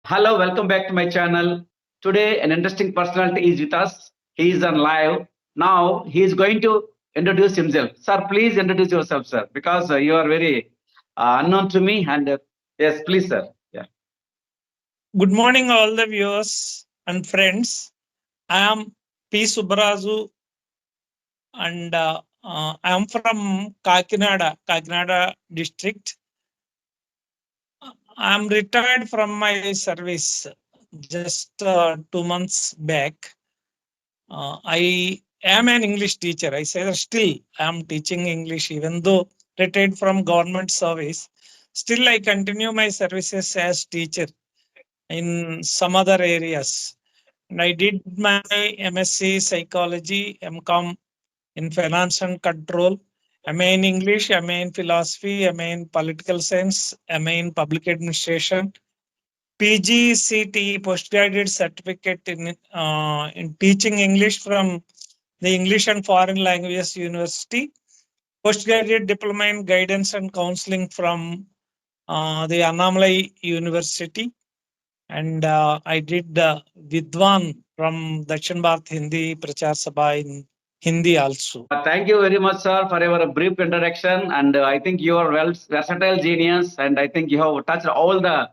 Hello, welcome back to my channel. Today, an interesting personality is with us. He is on live. Now, he is going to introduce himself. Sir, please introduce yourself, sir, because you are very unknown to me. And yes, please, sir. Yeah. Good morning, all the viewers and friends. I am P. Subbarazu, and I am from Kakinada district. I am retired from my service just 2 months back. I am an English teacher. I say that still I am teaching English, even though retired from government service. Still, I continue my services as teacher in some other areas. And I did my MSc Psychology, MCom in Finance and Control, MA in English, MA in Philosophy, MA in Political Science, MA in Public Administration, PGCT, Postgraduate Certificate in Teaching English from the English and Foreign Languages University, Postgraduate Diploma in Guidance and Counseling from the Annamalai University, and I did Vidwan from Dakshin Bharat Hindi Prachar Sabha in Hindi also. Thank you very much, sir, for your brief introduction. And I think you are well versatile genius, and I think you have touched all the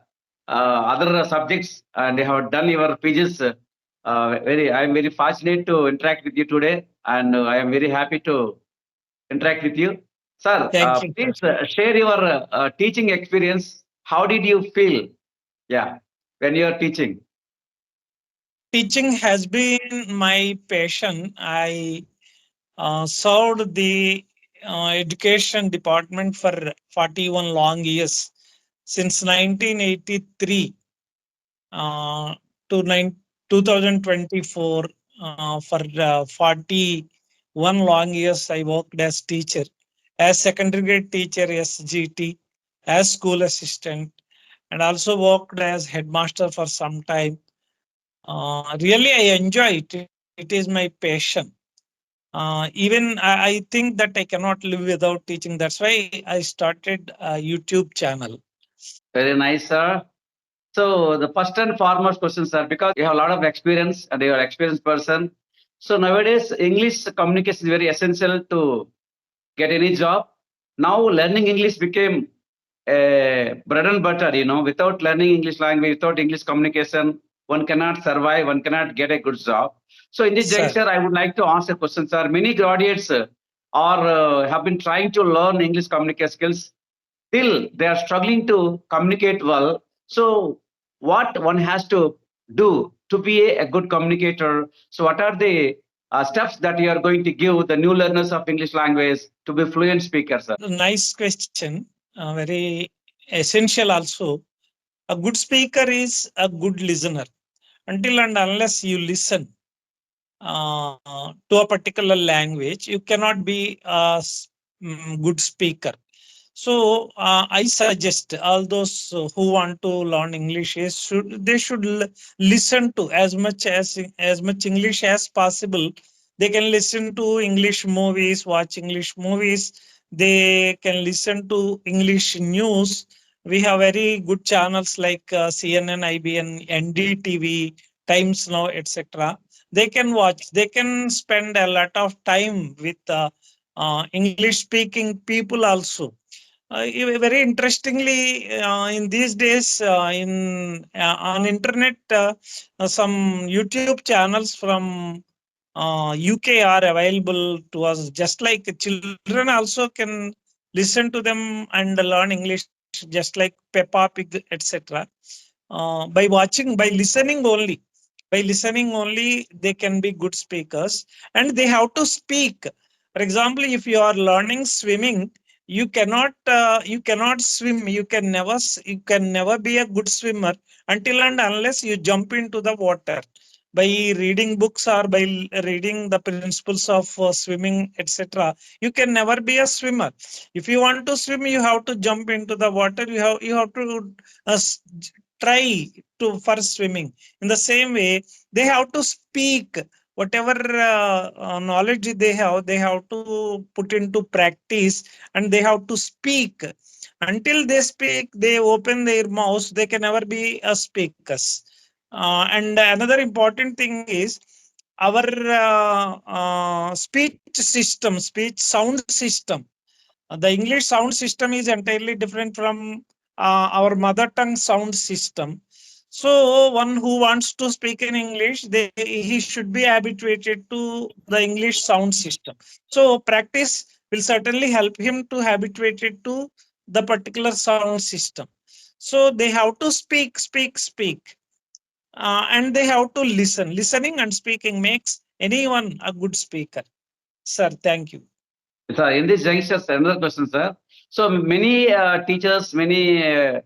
other subjects, and you have done your pages. I am very fortunate to interact with you today, and I am very happy to interact with you. Sir, Thank you. please share your teaching experience. How did you feel? Yeah, when you are teaching. Teaching has been my passion. I served the education department for 41 long years since 1983 uh, to 2024. For 41 long years, I worked as teacher, as secondary grade teacher, SGT, as school assistant, and also worked as headmaster for some time. Really, I enjoy it. It is my passion. Even I think that I cannot live without teaching. That's why I started a YouTube channel. Very nice, sir. So the first and foremost question, sir, because you have a lot of experience and you are an experienced person. So nowadays, English communication is very essential to get any job. Now learning English became a bread and butter. Without learning English language, without English communication, one cannot survive, one cannot get a good job. So in this Sir, juncture, I would like to ask a question, sir. Many graduates are have been trying to learn English communication skills. Still, they are struggling to communicate well. So what one has to do to be a good communicator? So what are the steps that you are going to give the new learners of English language to be fluent speakers? nice question. Very essential also. A good speaker is a good listener. Until and unless you listen to a particular language, you cannot be a good speaker. So I suggest all those who want to learn English is should listen to as much English as possible. They can listen to English movies, watch English movies. They can listen to English news. We have very good channels like CNN, IBN, NDTV, Times Now, etc. They can watch. They can spend a lot of time with English speaking people also. Very interestingly, in these days, in on internet, some YouTube channels from UK are available to us. Just like children also can listen to them and learn English, just like Peppa Pig, etc. By listening only, they can be good speakers, and they have to speak. For example, if you are learning swimming, you cannot swim. You can never be a good swimmer until and unless you jump into the water by reading books or by reading the principles of swimming, etc. You can never be a swimmer. If you want to swim, you have to jump into the water. You have to uh, try to for swimming. In the same way, they have to speak whatever knowledge they have to put into practice, and they have to speak. Until they speak, they open their mouths, they can never be a speakers. And another important thing is our speech system, speech sound system. The English sound system is entirely different from our mother tongue sound system. So one who wants to speak in English, he should be habituated to the English sound system. So practice will certainly help him to habituated to the particular sound system. So they have to speak, and they have to listen. Listening and speaking makes anyone a good speaker. Sir, thank you. Sir, in this juncture, sir, another question, sir. So many teachers, many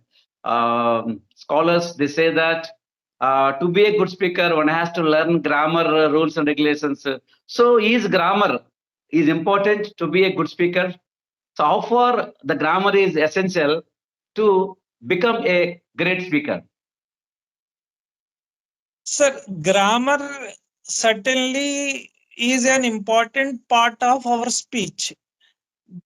scholars, they say that to be a good speaker, one has to learn grammar rules and regulations. So is grammar is important to be a good speaker? So how far the grammar is essential to become a great speaker? Sir, grammar certainly is an important part of our speech,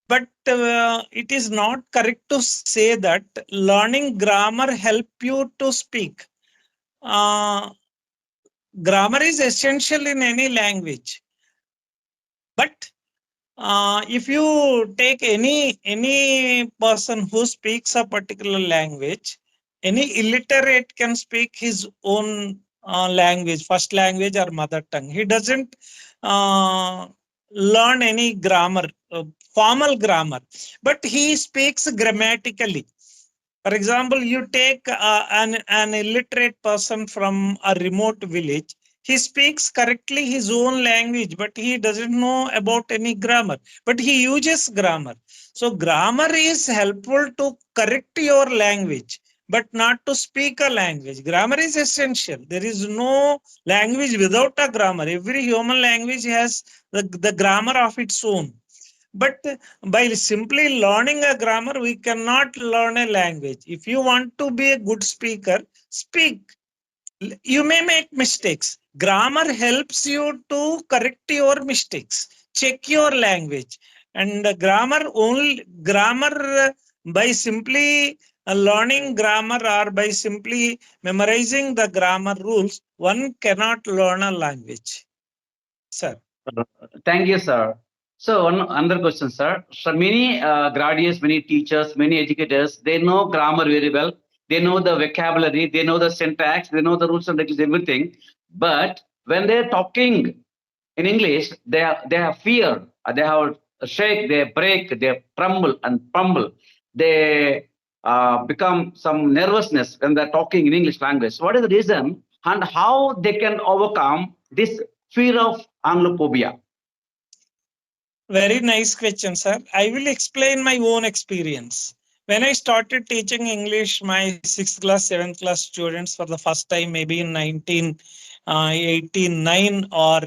but it is not correct to say that learning grammar help you to speak. Uh, Grammar is essential in any language, but if you take any person who speaks a particular language, any illiterate can speak his own language, first language or mother tongue. He doesn't uh, learn any grammar, formal grammar, but he speaks grammatically. For example, you take an illiterate person from a remote village. He speaks correctly his own language, but he doesn't know about any grammar. But he uses grammar. So grammar is helpful to correct your language, but not to speak a language. Grammar is essential. There is no language without a grammar. Every human language has the grammar of its own. But by simply learning a grammar, we cannot learn a language. If you want to be a good speaker, speak. You may make mistakes. Grammar helps you to correct your mistakes. Check your language. And grammar by simply learning grammar or by simply memorizing the grammar rules, one cannot learn a language. Sir. Thank you, sir. So one another question, sir. So many graduates, many teachers, many educators, they know grammar very well. They know the vocabulary, they know the syntax, they know the rules and regulations, everything. But when they're talking in English, they have fear, they have a shake, they break, they tremble and pumble. They become some nervousness when they're talking in English language. What is the reason and how they can overcome this fear of Anglophobia? Very nice question, sir. I will explain my own experience. When I started teaching English, my 6th class, 7th class students for the first time, maybe in 1989 or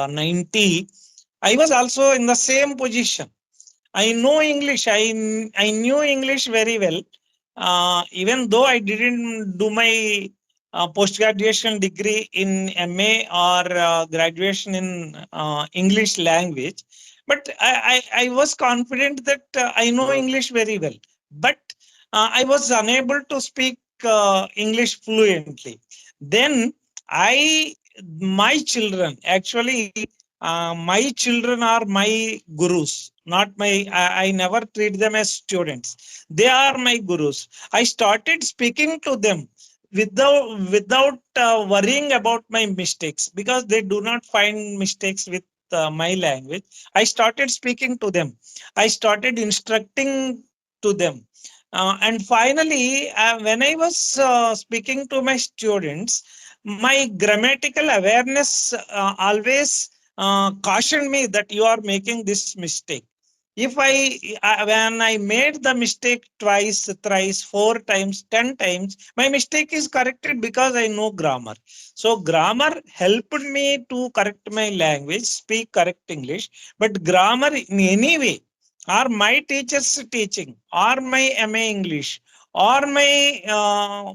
90, I was also in the same position. I know English. I knew English very well. Even though I didn't do my post-graduation degree in MA or graduation in English language, but I was confident that I know English very well. But I was unable to speak English fluently. Then my children, actually, my children are my gurus, not I never treat them as students. They are my gurus. I started speaking to them without worrying about my mistakes, because they do not find mistakes with my language. I started speaking to them. I started instructing to them. And finally, when I was speaking to my students, my grammatical awareness always cautioned me that you are making this mistake. If when I made the mistake twice, thrice, 4 times, 10 times, my mistake is corrected because I know grammar. So grammar helped me to correct my language, speak correct English. But grammar in any way, or my teacher's teaching, or my MA English, or my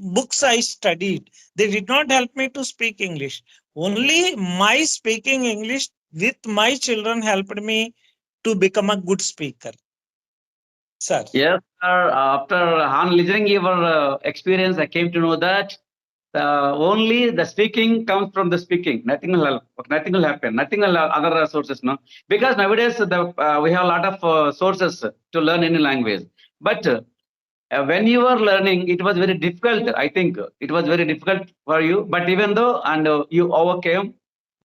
books I studied, they did not help me to speak English. Only my speaking English with my children helped me to become a good speaker. Sir. Yes, sir. After on listening your experience, I came to know that only the speaking comes from the speaking. Nothing will help. Nothing will happen. Nothing will other sources. No, because nowadays we have a lot of sources to learn any language. But when you were learning, it was very difficult. I think it was very difficult for you. But even though and you overcame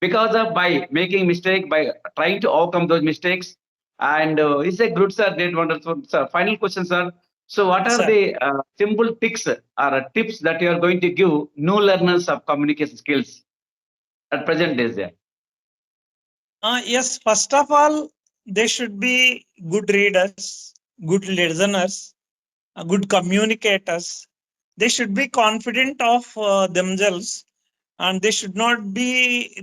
because of by making mistake, by trying to overcome those mistakes, and it's a good sir, great wonderful sir. Final question, sir. So, what are Sir. the simple tips or tips that you are going to give new learners of communication skills at present days? Yeah. Yes, first of all, they should be good readers, good listeners, good communicators. They should be confident of themselves, and they should not be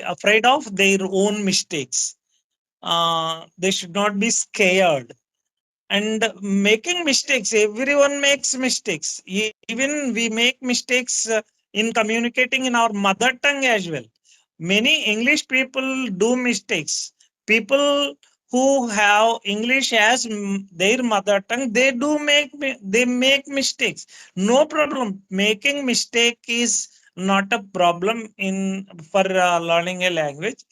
afraid of their own mistakes. They should not be scared. And making mistakes, everyone makes mistakes. Even we make mistakes in communicating in our mother tongue as well. Many English people do mistakes. People who have English as their mother tongue, they make mistakes. No problem. Making mistake is not a problem in for learning a language.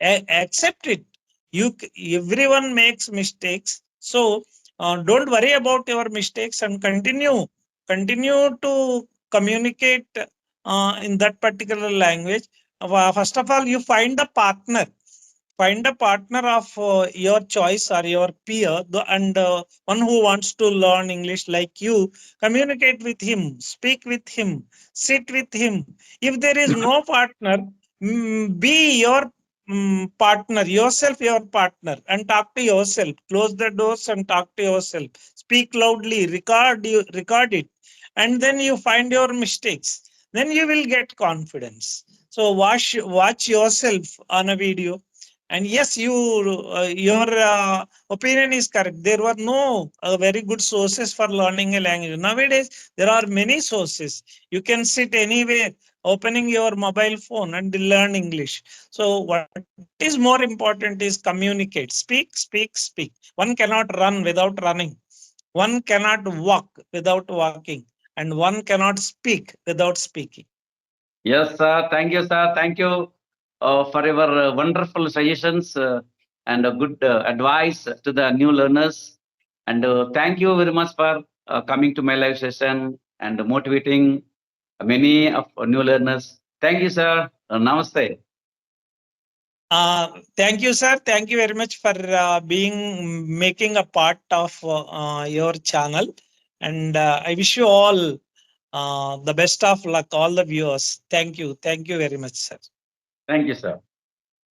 Accept it. Everyone makes mistakes. So don't worry about your mistakes and continue to communicate in that particular language. First of all, you find a partner of your choice or your peer, and one who wants to learn English like you. Communicate with him, speak with him, sit with him. If there is no partner, be your partner, yourself your partner, and talk to yourself. Close the doors and talk to yourself. Speak loudly, record it, and then you find your mistakes. Then you will get confidence. So watch yourself on a video. And yes, your opinion is correct. There were no very good sources for learning a language. Nowadays, there are many sources. You can sit anywhere, opening your mobile phone and learn English. So what is more important is communicate. Speak, speak, speak. One cannot run without running. One cannot walk without walking. And one cannot speak without speaking. Yes, sir. Thank you, sir. Thank you for your wonderful suggestions and good advice to the new learners. And thank you very much for coming to my live session and motivating many of new learners. Thank you, sir. Namaste. Thank you, sir. Thank you very much for making a part of your channel. And I wish you all the best of luck, all the viewers. Thank you. Thank you very much, sir. Thank you, sir.